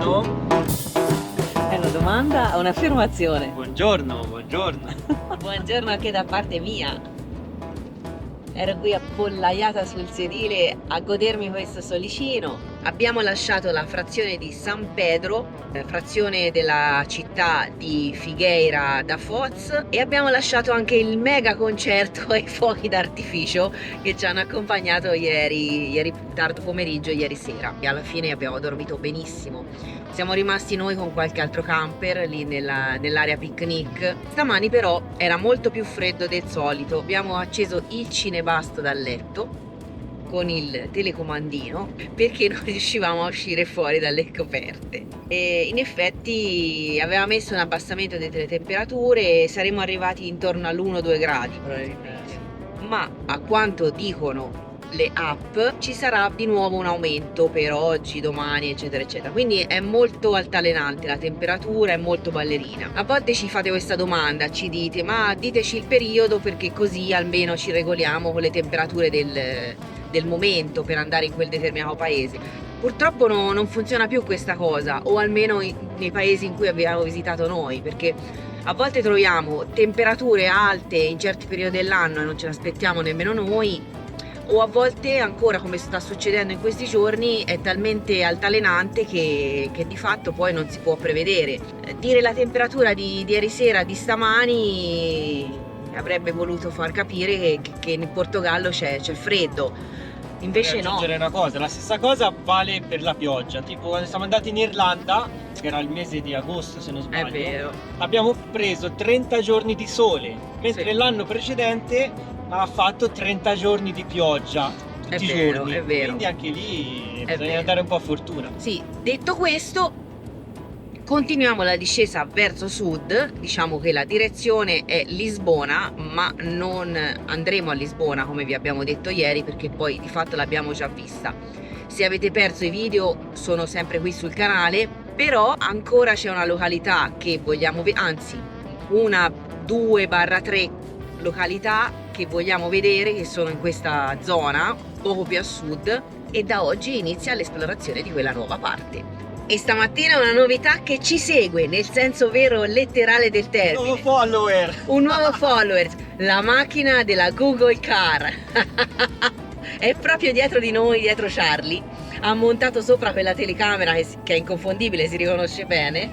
Buongiorno. È una domanda o un'affermazione? Buongiorno, buongiorno. Buongiorno anche da parte mia. Ero qui appollaiata sul sedile a godermi questo solicino. Abbiamo lasciato la frazione di San Pedro, frazione della città di Figueira da Foz, e abbiamo lasciato anche il mega concerto ai fuochi d'artificio che ci hanno accompagnato ieri tardo pomeriggio, ieri sera. E alla fine abbiamo dormito benissimo. Siamo rimasti noi con qualche altro camper lì nell'area picnic. Stamani però era molto più freddo del solito. Abbiamo acceso il cinebasto dal letto con il telecomandino perché non riuscivamo a uscire fuori dalle coperte. E in effetti aveva messo un abbassamento delle temperature e saremmo arrivati intorno all'1-2 gradi probabilmente. Ma a quanto dicono le app ci sarà di nuovo un aumento per oggi, domani, eccetera eccetera, quindi è molto altalenante la temperatura, è molto ballerina. A volte ci fate questa domanda, ci dite ma diteci il periodo perché così almeno ci regoliamo con le temperature del momento per andare in quel determinato paese. Purtroppo non funziona più questa cosa, o almeno nei paesi in cui abbiamo visitato noi, perché a volte troviamo temperature alte in certi periodi dell'anno e non ce l'aspettiamo nemmeno noi, o a volte ancora, come sta succedendo in questi giorni, è talmente altalenante che di fatto poi non si può prevedere. Dire la temperatura di ieri sera, di stamani, avrebbe voluto far capire che in Portogallo c'è freddo. Invece no. Aggiungere una cosa, la stessa cosa vale per la pioggia. Tipo quando siamo andati in Irlanda, che era il mese di agosto se non sbaglio, È vero. abbiamo preso 30 giorni di sole, mentre Sì. l'anno precedente ha fatto 30 giorni di pioggia tutti i vero, giorni. è vero. Quindi anche lì È bisogna vero. dare un po' a fortuna. Sì, detto questo, continuiamo la discesa verso sud. Diciamo che la direzione è Lisbona, ma non andremo a Lisbona come vi abbiamo detto ieri, perché poi di fatto l'abbiamo già vista. Se avete perso i video sono sempre qui sul canale, però ancora c'è una località che vogliamo vedere, anzi una 2/3 località che vogliamo vedere, che sono in questa zona poco più a sud, e da oggi inizia l'esplorazione di quella nuova parte. E stamattina una novità che ci segue nel senso vero letterale del termine. Nuovo follower! Un nuovo follower, la macchina della Google Car. È proprio dietro di noi, dietro Charlie. Ha montato sopra quella telecamera che è inconfondibile, si riconosce bene,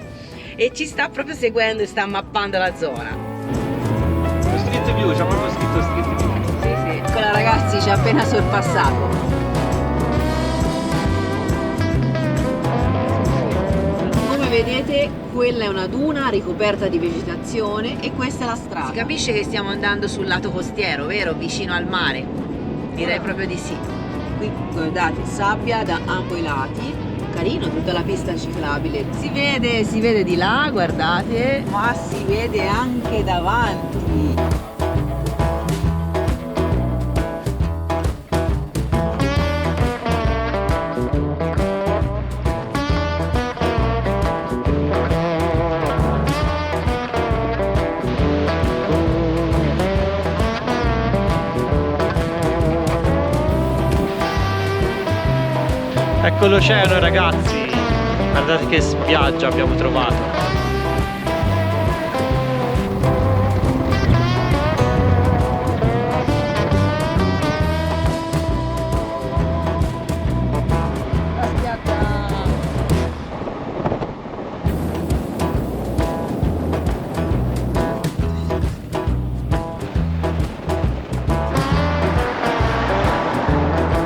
e ci sta proprio seguendo e sta mappando la zona. Street view, c'è proprio scritto street view. Sì, sì, quella ragazzi ci ha appena sorpassato. Come vedete, quella è una duna ricoperta di vegetazione e questa è la strada. Si capisce che stiamo andando sul lato costiero, vero? Vicino al mare. Direi proprio di sì. Qui guardate, sabbia da ambo i lati. Carino tutta la pista ciclabile. Si vede di là, guardate, ma si vede anche davanti. Ecco l'oceano ragazzi, guardate che spiaggia abbiamo trovato.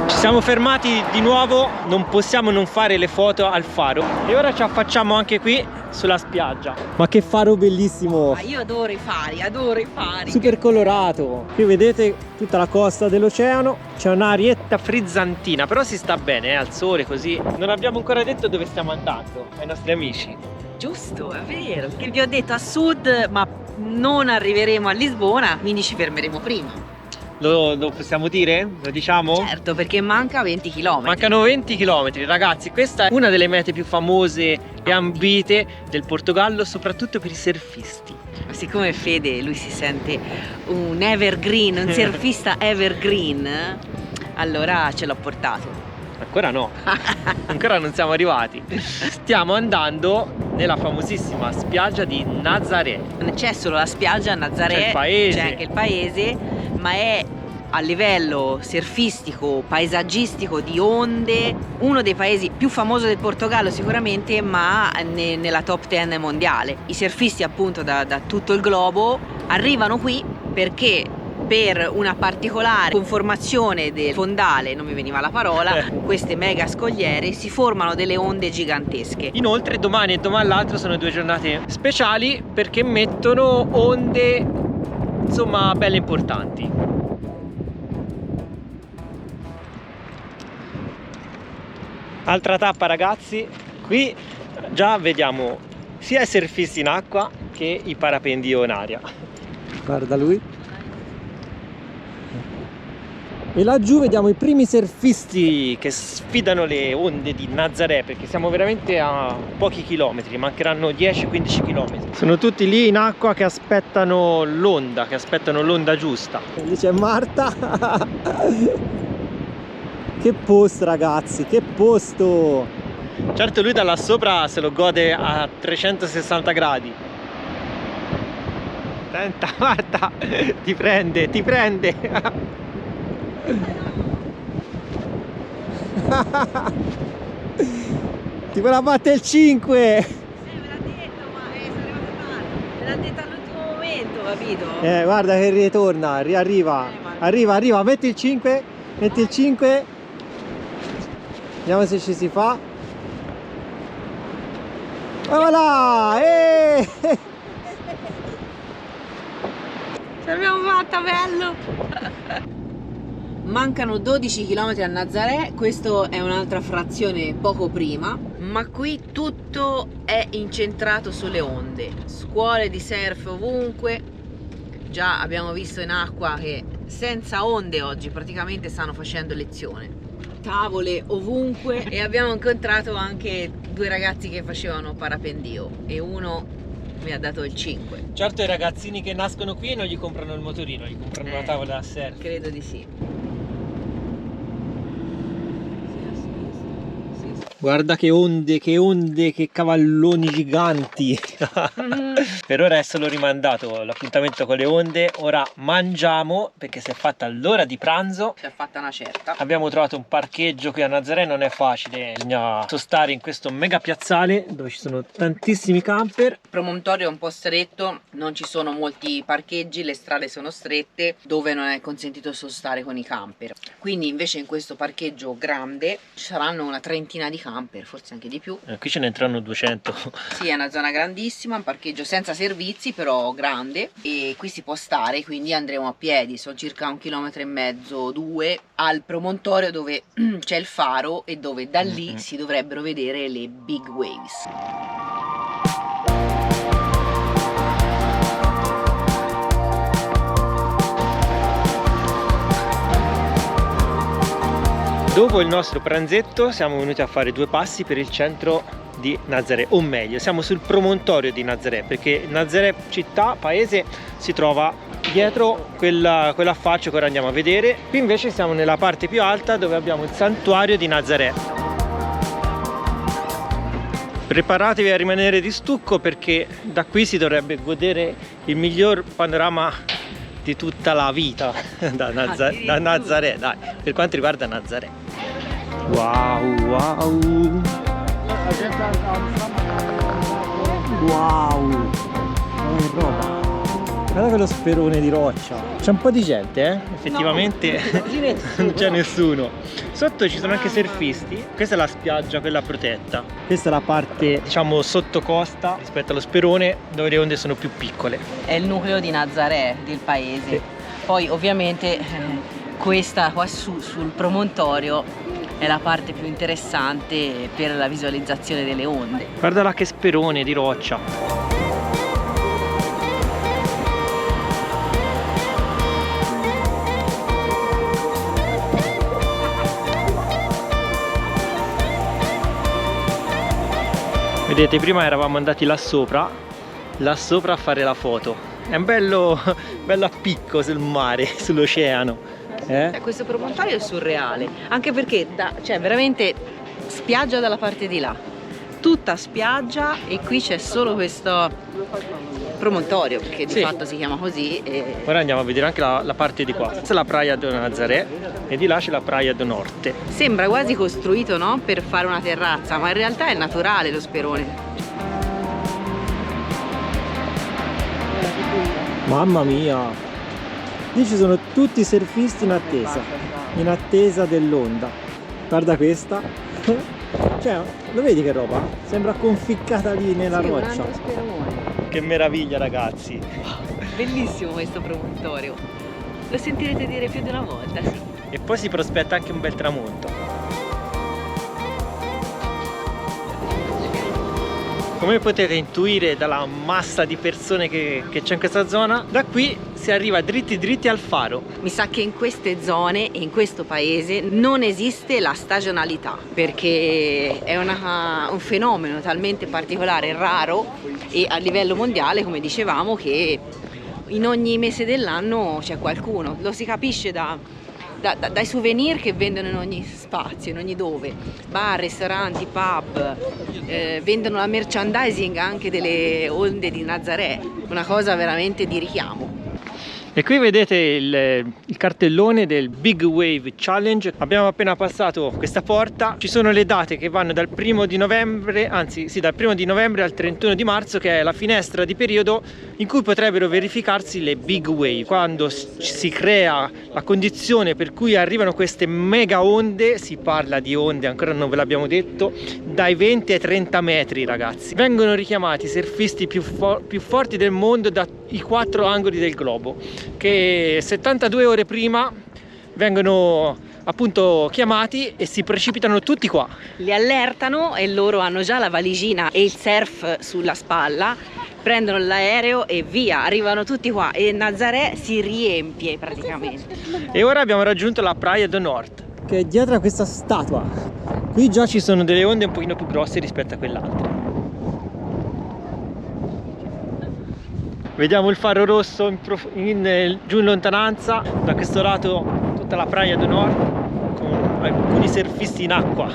Siamo fermati di nuovo, non possiamo non fare le foto al faro e ora ci affacciamo anche qui sulla spiaggia. Ma che faro bellissimo! Ah, io adoro i fari, Super colorato. Qui vedete tutta la costa dell'oceano, c'è un'arietta frizzantina, però si sta bene al sole così. Non abbiamo ancora detto dove stiamo andando ai nostri amici. Giusto, è vero, che vi ho detto a sud, ma non arriveremo a Lisbona, quindi ci fermeremo prima. Lo possiamo dire? Lo diciamo? Certo, perché manca 20 km. Mancano 20 km, ragazzi. Questa è una delle mete più famose e ambite del Portogallo, soprattutto per i surfisti. Siccome Fede, lui si sente un evergreen, un surfista evergreen, allora ce l'ho portato. Ancora no, ancora non siamo arrivati. Stiamo andando nella famosissima spiaggia di Nazaré. Non c'è solo la spiaggia a Nazaré, C'è il paese. c'è anche il paese, ma è a livello surfistico, paesaggistico, di onde, uno dei paesi più famosi del Portogallo sicuramente, ma nella top 10 mondiale. I surfisti appunto da tutto il globo arrivano qui perché per una particolare conformazione del fondale, non mi veniva la parola, queste mega scogliere si formano delle onde gigantesche. Inoltre domani e domani l'altro sono 2 giornate speciali perché mettono onde insomma belle importanti. Altra tappa ragazzi, qui già vediamo sia i surfisti in acqua che i parapendio in aria. Guarda lui. E laggiù vediamo i primi surfisti che sfidano le onde di Nazaré, perché siamo veramente a pochi chilometri, mancheranno 10-15 chilometri. Sono tutti lì in acqua che aspettano l'onda, giusta. Lì c'è Marta. Che posto ragazzi, che posto! Certo lui da là sopra se lo gode a 360 gradi. Attenta Marta, ti prende, ti prende! Ti vuole battere il 5! Me l'ha detto, ma sono arrivato tardi. Me l'ha detto all'ultimo momento, capito? Guarda che ritorna, riarriva. Arriva, metti il 5, metti il 5. Vediamo se ci si fa. Voilà! Ce l'abbiamo fatta, bello! Mancano 12 km a Nazaré, questo è un'altra frazione poco prima, ma qui tutto è incentrato sulle onde. Scuole di surf ovunque, già abbiamo visto in acqua che senza onde oggi praticamente stanno facendo lezione. Tavole ovunque e abbiamo incontrato anche 2 ragazzi che facevano parapendio e uno mi ha dato il 5. Certo i ragazzini che nascono qui non gli comprano il motorino, gli comprano una tavola da surf. Credo di sì. Guarda che onde, che cavalloni giganti. Per ora è solo rimandato l'appuntamento con le onde. Ora mangiamo perché si è fatta l'ora di pranzo. Si è fatta una certa. Abbiamo trovato un parcheggio qui a Nazaré, non è facile, bisogna sostare in questo mega piazzale dove ci sono tantissimi camper. Il promontorio è un po' stretto, non ci sono molti parcheggi, le strade sono strette dove non è consentito sostare con i camper. Quindi invece in questo parcheggio grande ci saranno una trentina di camper, forse anche di più. Qui ce ne entrano 200. Sì, è una zona grandissima, un parcheggio senza servizi però grande e qui si può stare, quindi andremo a piedi, sono circa 1,5 km, 2 al promontorio dove c'è il faro e dove da lì si dovrebbero vedere le big waves. Dopo il nostro pranzetto siamo venuti a fare 2 passi per il centro di Nazaré, o meglio siamo sul promontorio di Nazaré, perché Nazaré città, paese, si trova dietro quell'affaccio che ora andiamo a vedere. Qui invece siamo nella parte più alta dove abbiamo il santuario di Nazaré. Preparatevi a rimanere di stucco perché da qui si dovrebbe godere il miglior panorama di tutta la vita da Nazaré, dai, per quanto riguarda Nazaré. Wow, wow, wow, che roba. Guarda quello sperone di roccia. C'è un po' di gente, effettivamente non c'è nessuno. Sotto ci sono anche surfisti. Questa è la spiaggia, quella protetta. Questa è la parte, diciamo, sotto costa rispetto allo sperone, dove le onde sono più piccole. È il nucleo di Nazaré, del paese. Sì. Poi ovviamente questa qua sul promontorio è la parte più interessante per la visualizzazione delle onde. Guarda là che sperone di roccia. Vedete, prima eravamo andati là sopra a fare la foto. È un bello a picco sul mare, sull'oceano. Questo promontorio è surreale, anche perché cioè veramente spiaggia dalla parte di là, tutta spiaggia, e qui c'è solo questo promontorio, perché di fatto si chiama così. Ora andiamo a vedere anche la parte di qua. Questa è la Praia de Nazaré e di là c'è la Praia do Norte. Sembra quasi costruito, no? Per fare una terrazza, ma in realtà è naturale lo sperone. Mamma mia! Lì ci sono tutti i surfisti in attesa dell'onda. Guarda questa. Cioè, lo vedi che roba? Sembra conficcata lì nella roccia. Un sperone. Che meraviglia, ragazzi! Bellissimo questo promontorio. Lo sentirete dire più di una volta, sì. E poi si prospetta anche un bel tramonto. Come potete intuire dalla massa di persone che c'è in questa zona, da qui si arriva dritti al faro. Mi sa che in queste zone e in questo paese non esiste la stagionalità, perché è un fenomeno talmente particolare, raro, e a livello mondiale, come dicevamo, che in ogni mese dell'anno c'è qualcuno. Lo si capisce dai souvenir che vendono in ogni spazio, in ogni dove, bar, ristoranti, pub, vendono la merchandising anche delle onde di Nazaré, una cosa veramente di richiamo. E qui vedete il cartellone del Big Wave Challenge. Abbiamo appena passato questa porta. Ci sono le date che vanno dal 1° di novembre, anzi sì, dal 1° di novembre al 31 di marzo, che è la finestra di periodo in cui potrebbero verificarsi le Big Wave. Quando si crea la condizione per cui arrivano queste mega onde, si parla di onde, ancora non ve l'abbiamo detto, dai 20 ai 30 metri, ragazzi. Vengono richiamati i surfisti più forti del mondo dai 4 angoli del globo, che 72 ore prima vengono appunto chiamati e si precipitano tutti qua. Li allertano e loro hanno già la valigina e il surf sulla spalla, prendono l'aereo e via, arrivano tutti qua e Nazaré si riempie praticamente. E ora abbiamo raggiunto la Praia do Norte, che è dietro a questa statua. Qui già ci sono delle onde un pochino più grosse rispetto a quell'altra. Vediamo il faro rosso giù in lontananza, da questo lato tutta la Praia do Nord con alcuni surfisti in acqua.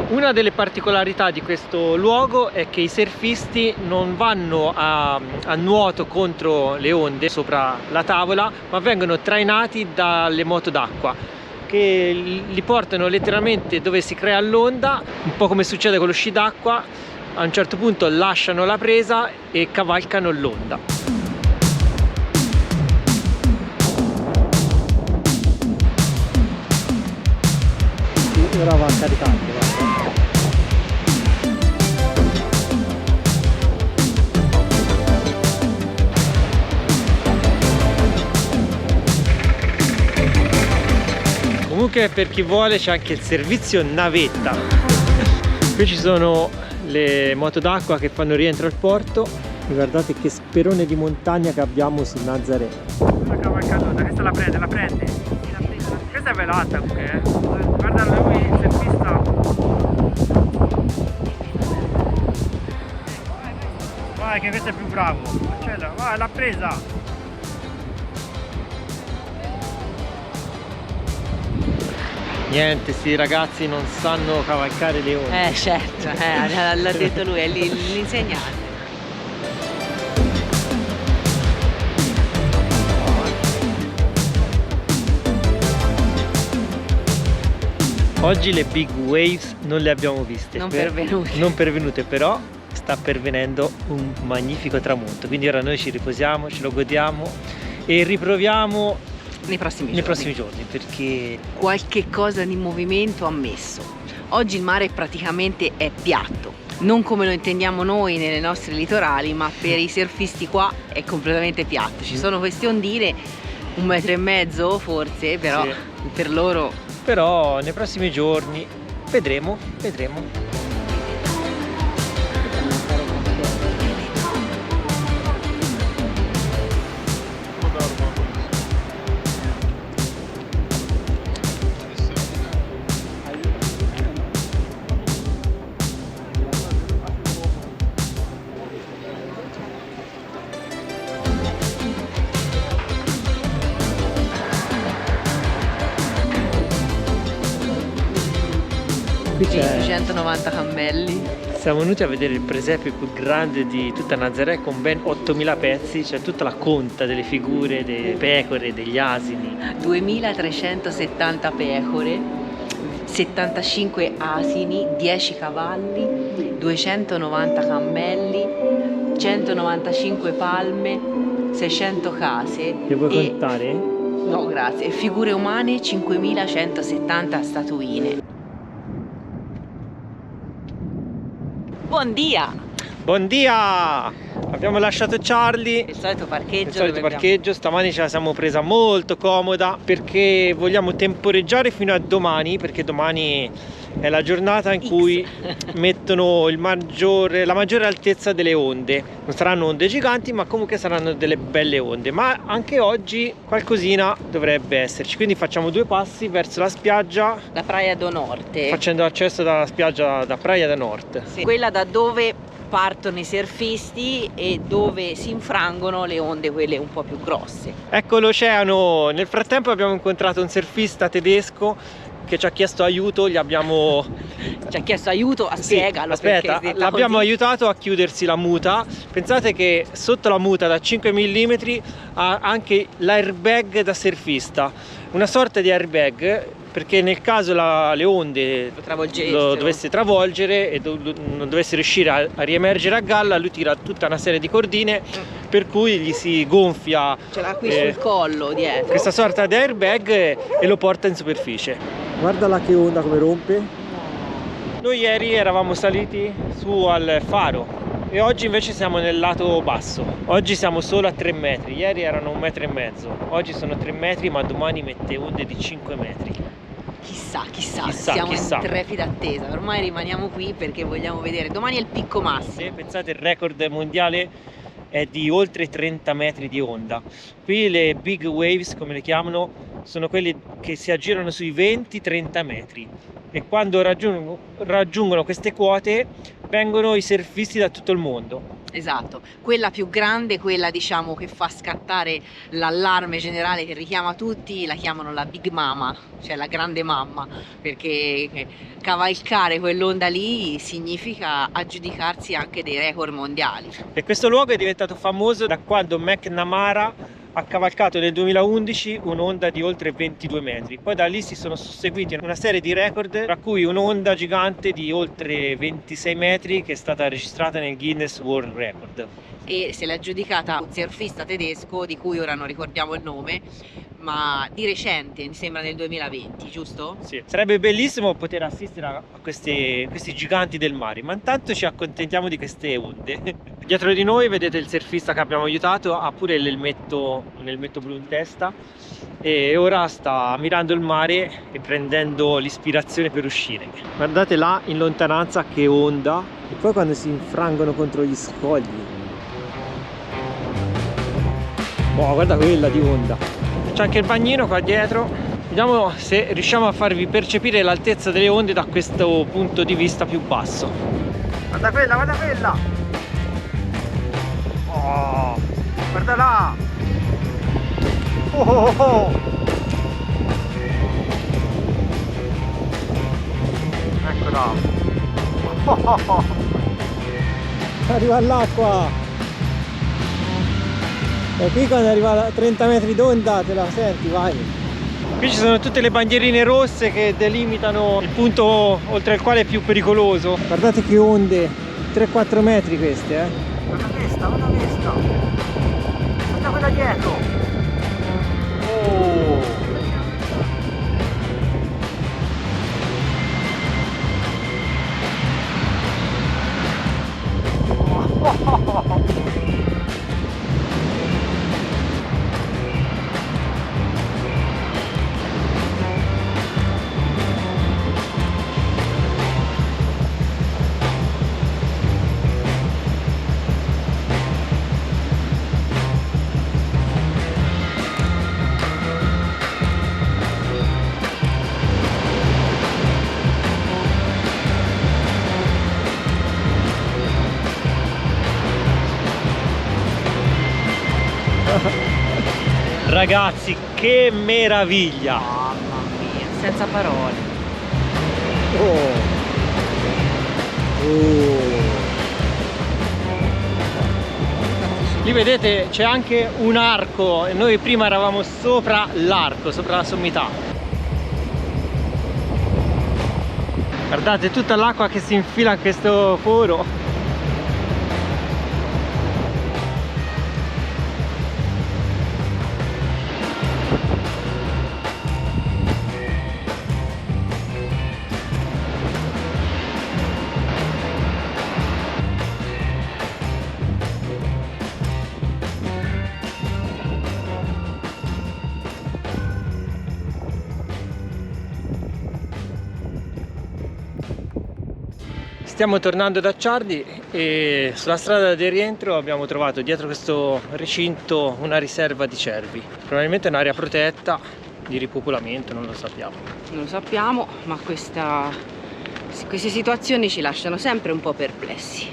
Una delle particolarità di questo luogo è che i surfisti non vanno a nuoto contro le onde sopra la tavola, ma vengono trainati dalle moto d'acqua, che li portano letteralmente dove si crea l'onda, un po' come succede con lo sci d'acqua. A un certo punto lasciano la presa e cavalcano l'onda. Ora va caricante, Comunque, per chi vuole, c'è anche il servizio navetta. Qui ci sono le moto d'acqua che fanno rientro al porto. E guardate che sperone di montagna che abbiamo su Nazaré. Questa la prende. Questa è velata comunque, Guarda lui, il surfista. Vai che questo è più bravo. Vai, l'ha presa. Niente, sti ragazzi non sanno cavalcare le onde. Certo, l'ha detto lui, è l'insegnante. Oggi le big waves non le abbiamo viste. Non pervenute, però sta pervenendo un magnifico tramonto. Quindi ora noi ci riposiamo, ce lo godiamo e riproviamo nei prossimi giorni, perché qualche cosa di movimento ha messo. Oggi il mare praticamente è piatto, non come lo intendiamo noi nelle nostre litorali, ma per i surfisti qua è completamente piatto. Ci sono queste ondine 1,5 metri forse, però sì, per loro. Però nei prossimi giorni vedremo. Qui c'è 290 cammelli. Siamo venuti a vedere il presepio più grande di tutta Nazaré con ben 8000 pezzi, c'è tutta la conta delle figure, delle pecore, degli asini. 2370 pecore, 75 asini, 10 cavalli, 290 cammelli, 195 palme, 600 case. Che vuoi contare? No, grazie. E figure umane 5170 statuine. Buon dia! Buon dia! Abbiamo lasciato Charlie. Il solito parcheggio. Il solito parcheggio, stamani ce la siamo presa molto comoda perché vogliamo temporeggiare fino a domani, perché domani è la giornata in cui mettono la maggiore altezza delle onde. Non saranno onde giganti, ma comunque saranno delle belle onde. Ma anche oggi qualcosina dovrebbe esserci, quindi facciamo due passi verso la spiaggia, la Praia do Norte, facendo accesso dalla spiaggia da Praia da Nord. Sì. Quella da dove partono i surfisti e dove si infrangono le onde, quelle un po' più grosse. Ecco l'oceano. Nel frattempo abbiamo incontrato un surfista tedesco che ci ha chiesto aiuto, ci ha chiesto aiuto, spiegalo. Sì, aspetta, l'abbiamo aiutato a chiudersi la muta. Pensate che sotto la muta da 5 mm ha anche l'airbag da surfista, una sorta di airbag, perché nel caso le onde lo dovesse travolgere e non dovesse riuscire a riemergere a galla, lui tira tutta una serie di cordine per cui gli si gonfia, ce l'ha qui sul collo dietro, questa sorta di airbag, e lo porta in superficie. Guarda là che onda come rompe. Noi ieri eravamo saliti su al faro e oggi invece siamo nel lato basso. Oggi siamo solo a 3 metri, ieri erano 1,5 metri, oggi sono 3 metri, ma domani mette onde di 5 metri. Chissà, siamo in trepida attesa. Ormai rimaniamo qui perché vogliamo vedere. Domani è il picco massimo. Pensate, il record mondiale è di oltre 30 metri di onda. Qui le big waves, come le chiamano, sono quelli che si aggirano sui 20-30 metri, e quando raggiungono queste quote vengono i surfisti da tutto il mondo. Esatto, quella più grande, quella diciamo che fa scattare l'allarme generale che richiama tutti, la chiamano la Big Mama, cioè la grande mamma, perché cavalcare quell'onda lì significa aggiudicarsi anche dei record mondiali. E questo luogo è diventato famoso da quando McNamara ha cavalcato nel 2011 un'onda di oltre 22 metri. Poi da lì si sono susseguiti una serie di record, tra cui un'onda gigante di oltre 26 metri che è stata registrata nel Guinness World Record. E se l'è aggiudicata un surfista tedesco di cui ora non ricordiamo il nome, ma di recente, mi sembra nel 2020, giusto? Sì. Sarebbe bellissimo poter assistere a questi giganti del mare, ma intanto ci accontentiamo di queste onde. Dietro di noi vedete il surfista che abbiamo aiutato, ha pure l'elmetto blu in testa e ora sta mirando il mare e prendendo l'ispirazione per uscire. Guardate là in lontananza che onda, e poi quando si infrangono contro gli scogli. Boh, guarda quella di onda. C'è anche il bagnino qua dietro. Vediamo se riusciamo a farvi percepire l'altezza delle onde da questo punto di vista più basso. Guarda quella, guarda quella! Oh, guarda là! Oh, oh, oh. Eccola! Oh, oh, oh. Arriva all'acqua! E qui quando arriva a 30 metri d'onda te la senti, vai! Qui ci sono tutte le bandierine rosse che delimitano il punto oltre il quale è più pericoloso. Guardate che onde, 3-4 metri queste, eh! Guarda questa, guarda questa! Guarda quella dietro! Oh! Ragazzi, che meraviglia! Mamma mia, senza parole. Oh. Lì vedete c'è anche un arco e noi prima eravamo sopra l'arco, sopra la sommità. Guardate tutta l'acqua che si infila in questo foro. Stiamo tornando da Ciardi e sulla strada del rientro abbiamo trovato dietro questo recinto una riserva di cervi. Probabilmente è un'area protetta di ripopolamento, non lo sappiamo. Non lo sappiamo, ma queste situazioni ci lasciano sempre un po' perplessi.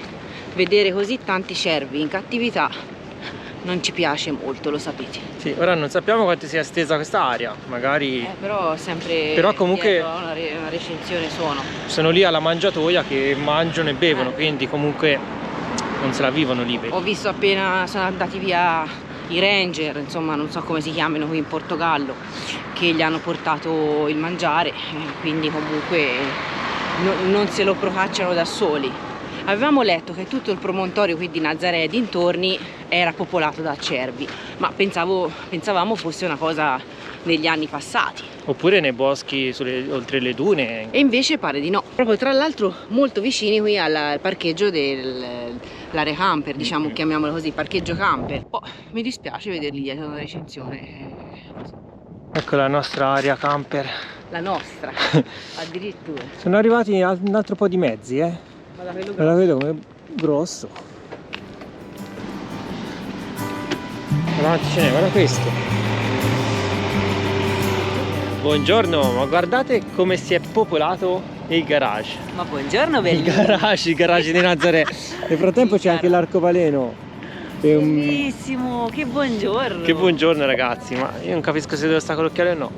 Vedere così tanti cervi in cattività non ci piace molto, lo sapete. Sì, ora non sappiamo quanto sia estesa questa area, magari... però sempre però comunque una recinzione sono lì alla mangiatoia che mangiano e bevono, quindi comunque non se la vivono lì. Ho visto appena sono andati via i ranger, insomma non so come si chiamino qui in Portogallo, che gli hanno portato il mangiare, quindi comunque non se lo procacciano da soli. Avevamo letto che tutto il promontorio qui di Nazaré e dintorni era popolato da cervi, ma pensavamo fosse una cosa negli anni passati. Oppure nei boschi oltre le dune. E invece pare di no. Proprio tra l'altro molto vicini qui al parcheggio dell'area camper, diciamo, chiamiamolo così, parcheggio camper. Oh, mi dispiace vederli dietro una recinzione. Ecco la nostra area camper. La nostra, addirittura. Sono arrivati un altro po' di mezzi, la vedo come grosso. Davanti ce n'è, guarda questo. Buongiorno, ma guardate come si è popolato il garage. Ma buongiorno, bellissimo. Il garage di Nazaré. Nel frattempo c'è anche l'arcobaleno. Bellissimo, che buongiorno. Che buongiorno ragazzi, ma io non capisco se devo stare con l'occhiale o no.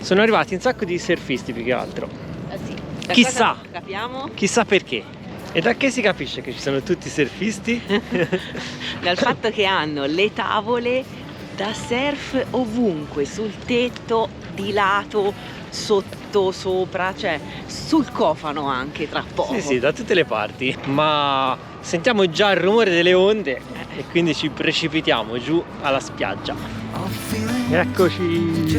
Sono arrivati un sacco di surfisti più che altro. Sì. Chissà, capiamo? Chissà perché. E da che si capisce che ci sono tutti i surfisti? Dal fatto che hanno le tavole da surf ovunque, sul tetto, di lato, sotto, sopra, cioè sul cofano anche tra poco. Sì, da tutte le parti. Ma sentiamo già il rumore delle onde e quindi ci precipitiamo giù alla spiaggia. Eccoci.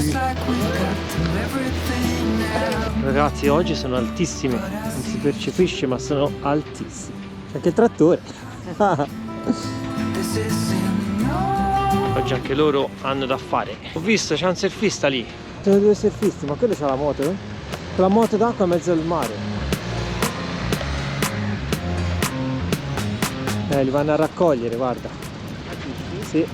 Ragazzi, oggi sono altissime, non si percepisce ma sono altissime. C'è anche il trattore. Oggi anche loro hanno da fare. Ho visto, c'è un surfista lì. Sono due surfisti, ma quello c'ha la moto, eh? Con la moto d'acqua in mezzo al mare. Li vanno a raccogliere, guarda. Sì.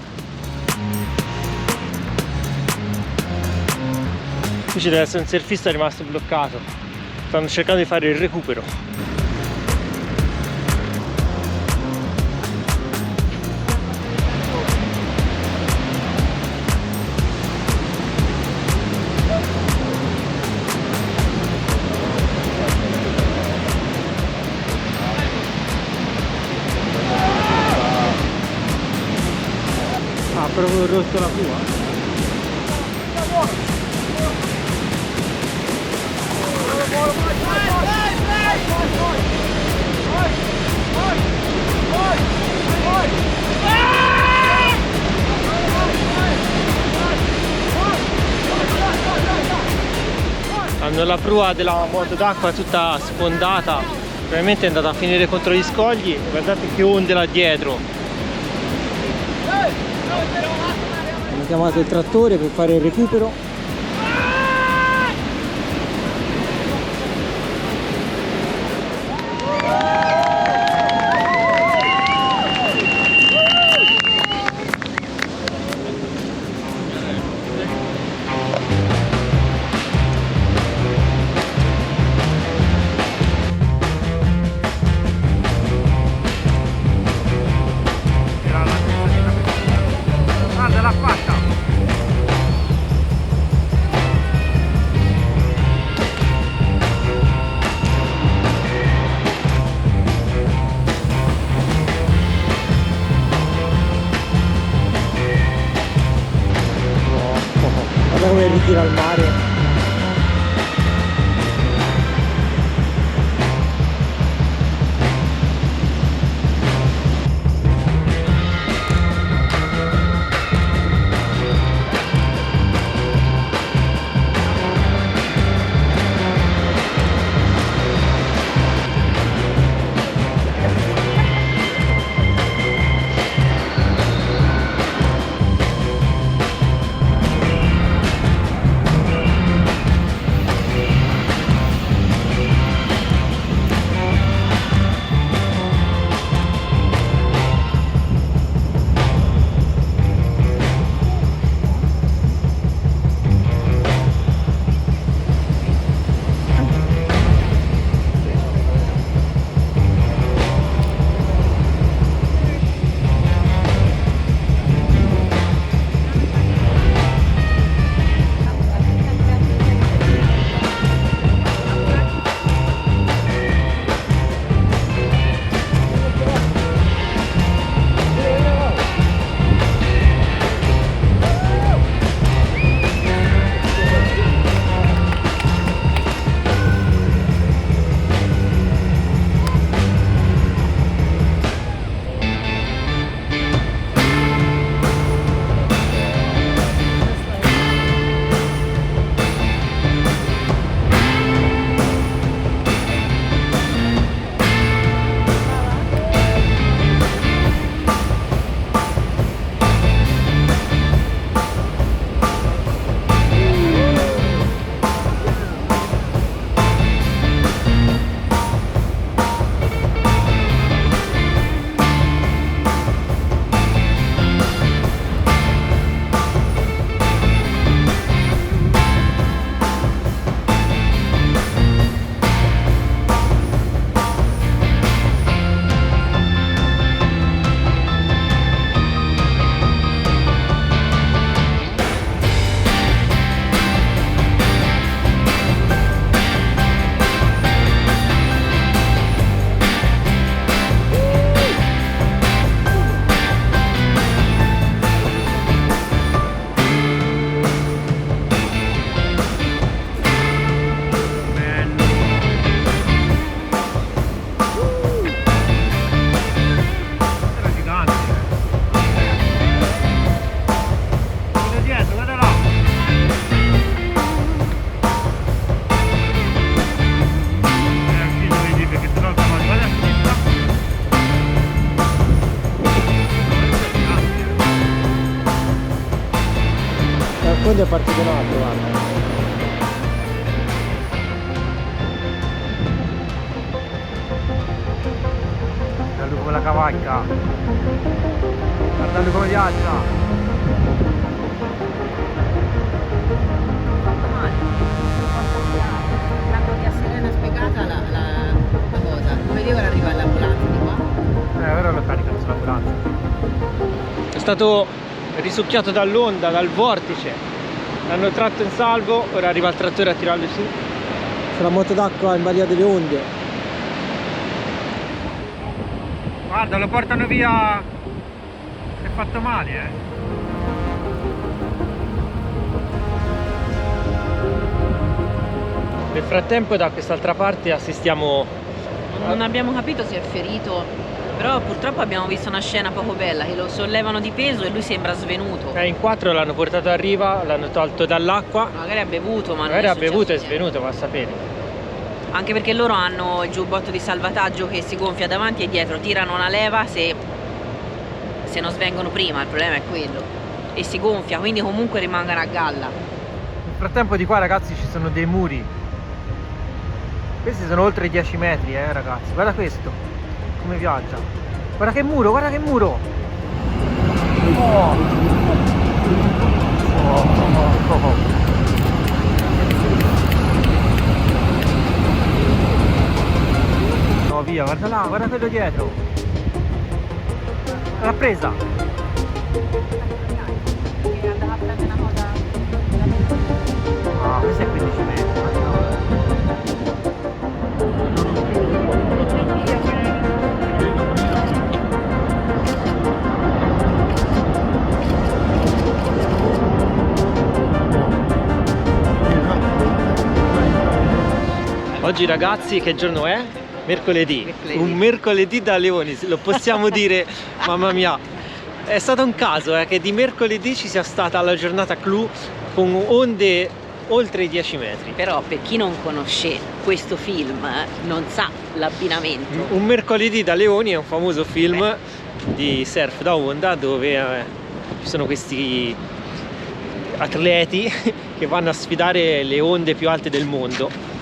Qui ci deve essere un surfista rimasto bloccato. Stanno cercando di fare il recupero. Ah, proprio rotto la prua. Hanno la prua della moto d'acqua tutta sfondata, probabilmente è andata a finire contro gli scogli. Guardate che onde là dietro. Hanno chiamato il trattore per fare il recupero. Guarda come ritira al mare. Quindi è partito un altro, guarda. Guarda lui con la cavalca. Guarda lui come viaggia. L'hanno a Serena spiegata la cosa. Vedi ora arriva l'ambulanza di qua. Ora lo caricano sull'ambulanza. È stato risucchiato dall'onda, dal vortice. L'hanno tratto in salvo, ora arriva il trattore a tirarlo su. C'è la moto d'acqua in balia delle onde. Guarda, lo portano via. Si è fatto male, Nel frattempo da quest'altra parte assistiamo. Non abbiamo capito se è ferito. Però purtroppo abbiamo visto una scena poco bella, che lo sollevano di peso e lui sembra svenuto. In 4 l'hanno portato a riva, l'hanno tolto dall'acqua. Magari ha bevuto, ma magari non ha bevuto e è niente. svenuto, va a sapere. Anche perché loro hanno il giubbotto di salvataggio che si gonfia davanti e dietro, tirano una leva se non svengono prima, il problema è quello. E si gonfia, quindi comunque rimangono a galla. Nel frattempo di qua, ragazzi, ci sono dei muri. Questi sono oltre 10 metri, ragazzi. Guarda questo. Come viaggia. Guarda che muro, guarda che muro. No, via, guarda là, guarda quello dietro. L'ha presa. Ah, questo è 15 metri. Oggi ragazzi che giorno è? Mercoledì. Un mercoledì da leoni, lo possiamo dire, mamma mia. È stato un caso che di mercoledì ci sia stata la giornata clou con onde oltre i 10 metri. Però per chi non conosce questo film non sa l'abbinamento. Un mercoledì da leoni è un famoso film di surf da onda dove ci sono questi atleti che vanno a sfidare le onde più alte del mondo.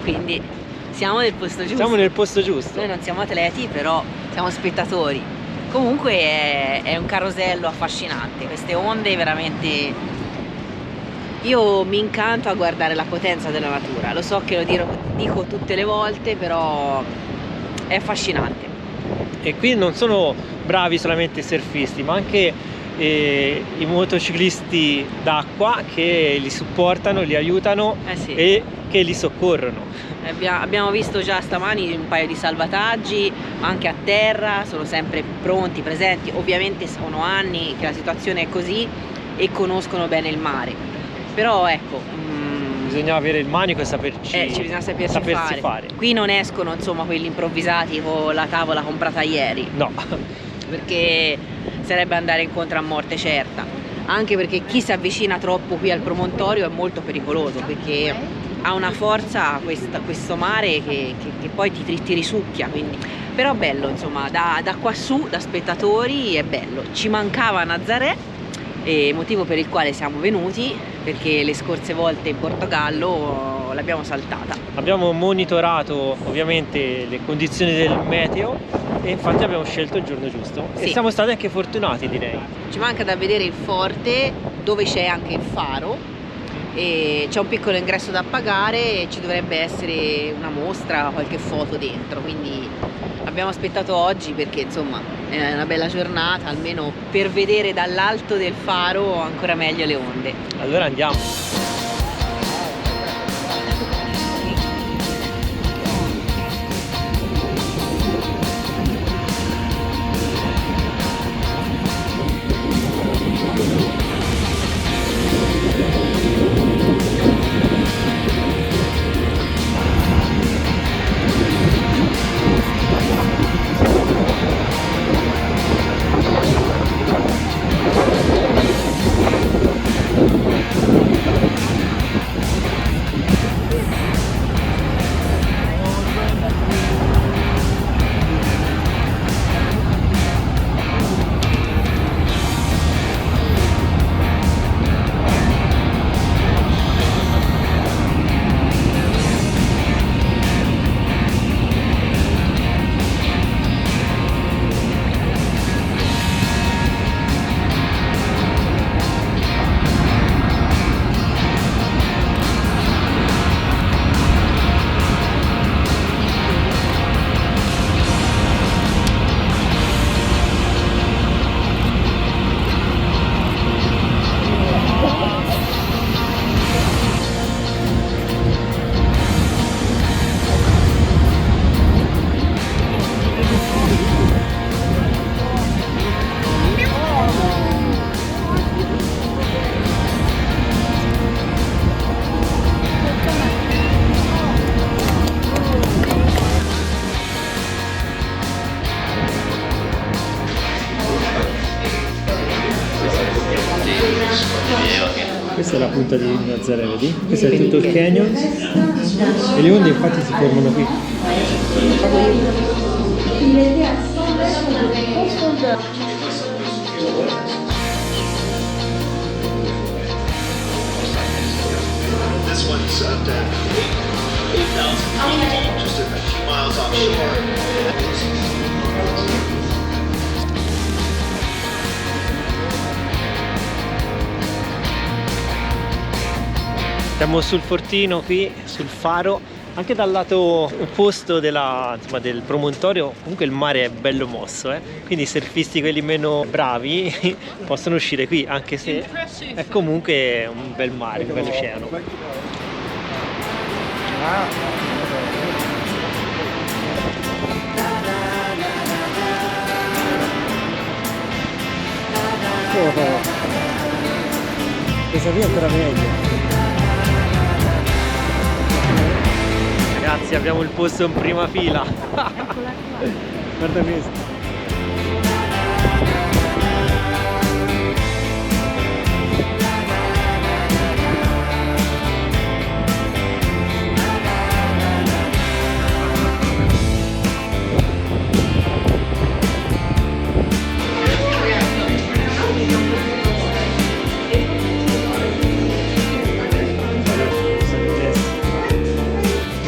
Quindi siamo nel posto giusto. Siamo nel posto giusto. Noi non siamo atleti, però siamo spettatori. Comunque è un carosello affascinante, queste onde veramente... Io mi incanto a guardare la potenza della natura, lo so che lo dico tutte le volte, però è affascinante. E qui non sono bravi solamente i surfisti, ma anche i motociclisti d'acqua che li supportano, li aiutano Sì. e che li soccorrono. Abbiamo visto già stamani un paio di salvataggi anche a terra, sono sempre pronti, presenti. Ovviamente sono anni che la situazione è così e conoscono bene il mare, però ecco, bisogna avere il manico e sapersi fare. Qui non escono insomma quelli improvvisati con la tavola comprata ieri, no, perché sarebbe andare incontro a morte certa, anche perché chi si avvicina troppo qui al promontorio è molto pericoloso, perché ha una forza questo mare che poi ti risucchia, quindi. Però bello, insomma, da quassù, da spettatori è bello. Ci mancava Nazaré, motivo per il quale siamo venuti, perché le scorse volte in Portogallo l'abbiamo saltata. Abbiamo monitorato ovviamente le condizioni del meteo e infatti abbiamo scelto il giorno giusto. Sì. E siamo stati anche fortunati, direi. Ci manca da vedere il forte, dove c'è anche il faro, e c'è un piccolo ingresso da pagare e ci dovrebbe essere una mostra, qualche foto dentro, quindi abbiamo aspettato oggi perché insomma è una bella giornata, almeno per vedere dall'alto del faro ancora meglio le onde. Allora andiamo. Questa è la punta di Nazaré, vedi? Questo è tutto il canyon e le onde infatti si formano qui. This one's up to 8,000 feet, just a few miles offshore. Siamo sul fortino qui, sul faro, anche dal lato opposto del promontorio. Comunque il mare è bello mosso, quindi i surfisti quelli meno bravi possono uscire qui, anche se è comunque un bel mare, un bel oceano. Questa qui è ancora meglio. ragazzi, abbiamo il posto in prima fila. Guarda questo.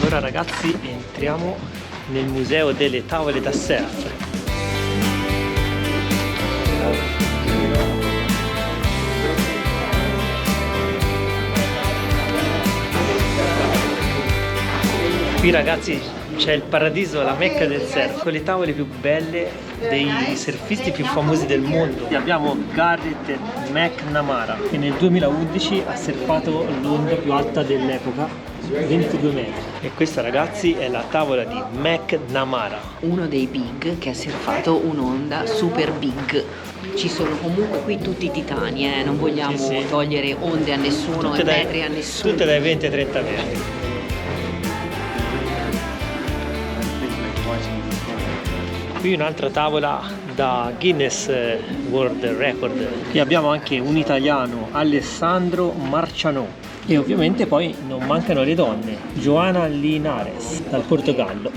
Ora ragazzi entriamo nel museo delle tavole da surf. Qui ragazzi c'è il paradiso, la mecca del surf, con le tavole più belle dei surfisti più famosi del mondo. Abbiamo Garrett McNamara che nel 2011 ha surfato l'onda più alta dell'epoca, 22 metri. E questa ragazzi è la tavola di McNamara, Uno dei big che ha surfato un'onda super big. Ci sono comunque qui tutti i titani, non vogliamo togliere onde a nessuno e metri a nessuno. Tutte dai 20 ai 30 metri. Qui un'altra tavola da Guinness World Record. Qui abbiamo anche un italiano, Alessandro Marcianò. E ovviamente poi non mancano le donne, Joana Linares dal Portogallo.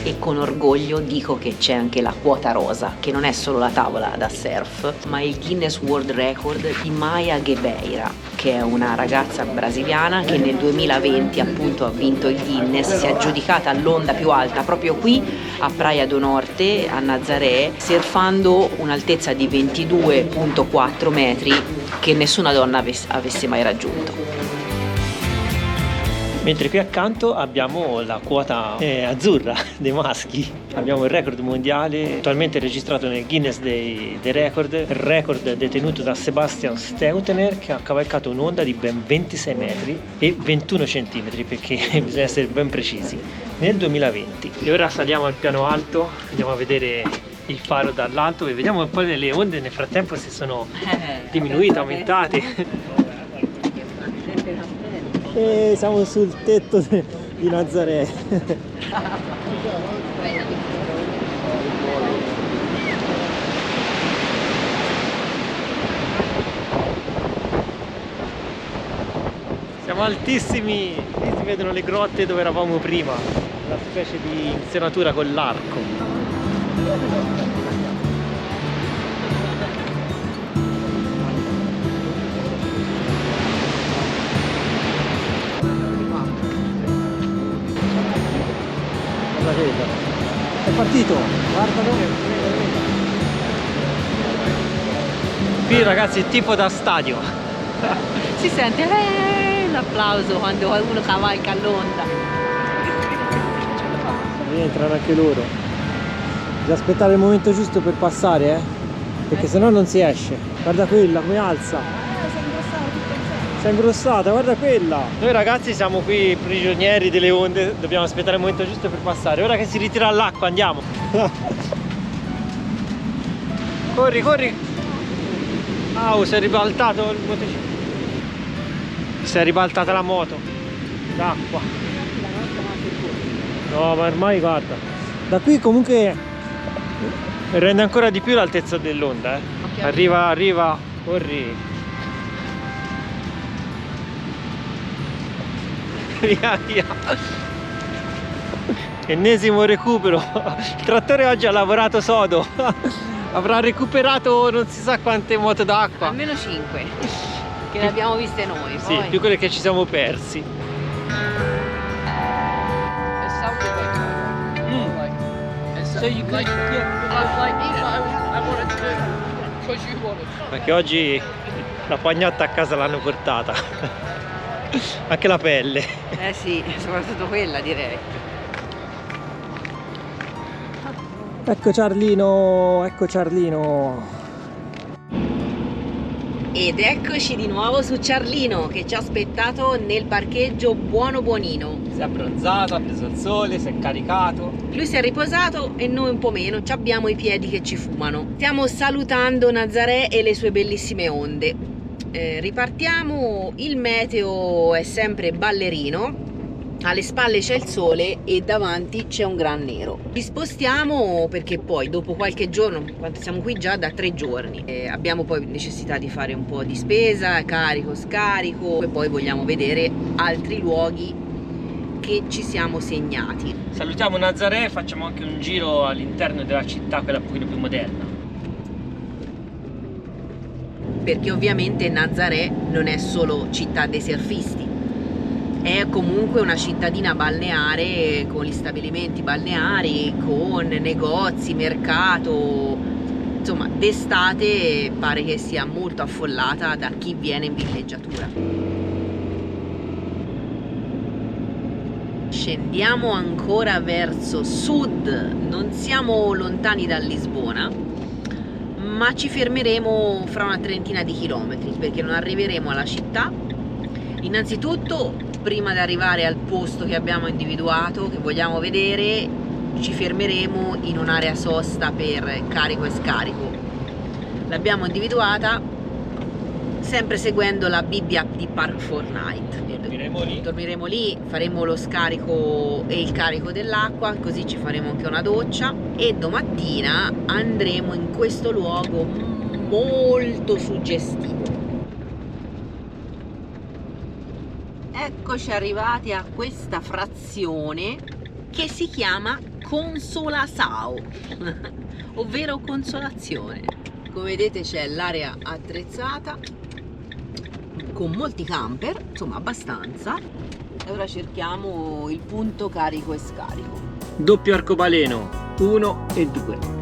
E con orgoglio dico che c'è anche la quota rosa, che non è solo la tavola da surf, ma il Guinness World Record di Maya Gebeira, che è una ragazza brasiliana che nel 2020 appunto ha vinto il Guinness, si è aggiudicata l'onda più alta proprio qui a Praia do Norte, a Nazaré, surfando un'altezza di 22,4 metri che nessuna donna avesse mai raggiunto. Mentre qui accanto abbiamo la quota azzurra dei maschi. Abbiamo il record mondiale attualmente registrato nel Guinness dei Record, il record detenuto da Sebastian Steutener, che ha cavalcato un'onda di ben 26 metri e 21 centimetri, perché bisogna essere ben precisi, nel 2020. E ora saliamo al piano alto, andiamo a vedere il faro dall'alto e vediamo un po' le onde nel frattempo se sono diminuite, aumentate. E siamo sul tetto di Nazaré. Siamo altissimi, lì si vedono le grotte dove eravamo prima, una specie di insenatura con l'arco. È partito, guarda dove. Qui ragazzi tifo da stadio. Si sente l'applauso quando qualcuno cavalca l'onda. Rientrano anche loro. Bisogna aspettare il momento giusto per passare, perché sennò non si esce. Guarda quella come alza. Si è ingrossata, guarda quella. Noi ragazzi siamo qui prigionieri delle onde, dobbiamo aspettare il momento giusto per passare. Ora che si ritira l'acqua andiamo. Corri, corri. Si è ribaltato il motociclo. Si è ribaltata la moto d'acqua. No, ma ormai guarda. Da qui comunque rende ancora di più l'altezza dell'onda, Arriva, arriva, corri. Via, via. Ennesimo recupero. Il trattore oggi ha lavorato sodo. Avrà recuperato non si sa quante moto d'acqua. Almeno 5 che le abbiamo viste noi. Sì, più quelle che ci siamo persi. Perché oggi la pagnotta a casa l'hanno portata. Anche la pelle. Sì, soprattutto quella direi. Ecco Ciarlino, ecco Ciarlino. Ed eccoci di nuovo su Ciarlino che ci ha aspettato nel parcheggio Buono Buonino. Si è abbronzato, ha preso il sole, si è caricato. Lui si è riposato e noi un po' meno, abbiamo i piedi che ci fumano. Stiamo salutando Nazaré e le sue bellissime onde. Ripartiamo, il meteo è sempre ballerino, alle spalle c'è il sole e davanti c'è un gran nero. Ci spostiamo perché poi dopo qualche giorno, quando siamo qui già da 3 giorni, abbiamo poi necessità di fare un po' di spesa, carico, scarico, e poi vogliamo vedere altri luoghi che ci siamo segnati. Salutiamo Nazaré e facciamo anche un giro all'interno della città, quella un pochino più moderna. Perché ovviamente Nazaré non è solo città dei surfisti, è comunque una cittadina balneare con gli stabilimenti balneari, con negozi, mercato, insomma d'estate pare che sia molto affollata da chi viene in villeggiatura. Scendiamo ancora verso sud, non siamo lontani da Lisbona, ma ci fermeremo fra una trentina di chilometri perché non arriveremo alla città. Innanzitutto, prima di arrivare al posto che abbiamo individuato, che vogliamo vedere, ci fermeremo in un'area sosta per carico e scarico. L'abbiamo individuata sempre seguendo la Bibbia di Park Fortnite. Dormiremo lì, faremo lo scarico e il carico dell'acqua, così ci faremo anche una doccia e domattina andremo in questo luogo molto suggestivo. Eccoci arrivati a questa frazione che si chiama Consolação, ovvero consolazione. Come vedete c'è l'area attrezzata con molti camper, insomma abbastanza, e ora cerchiamo il punto carico e scarico. Doppio arcobaleno 1 e 2.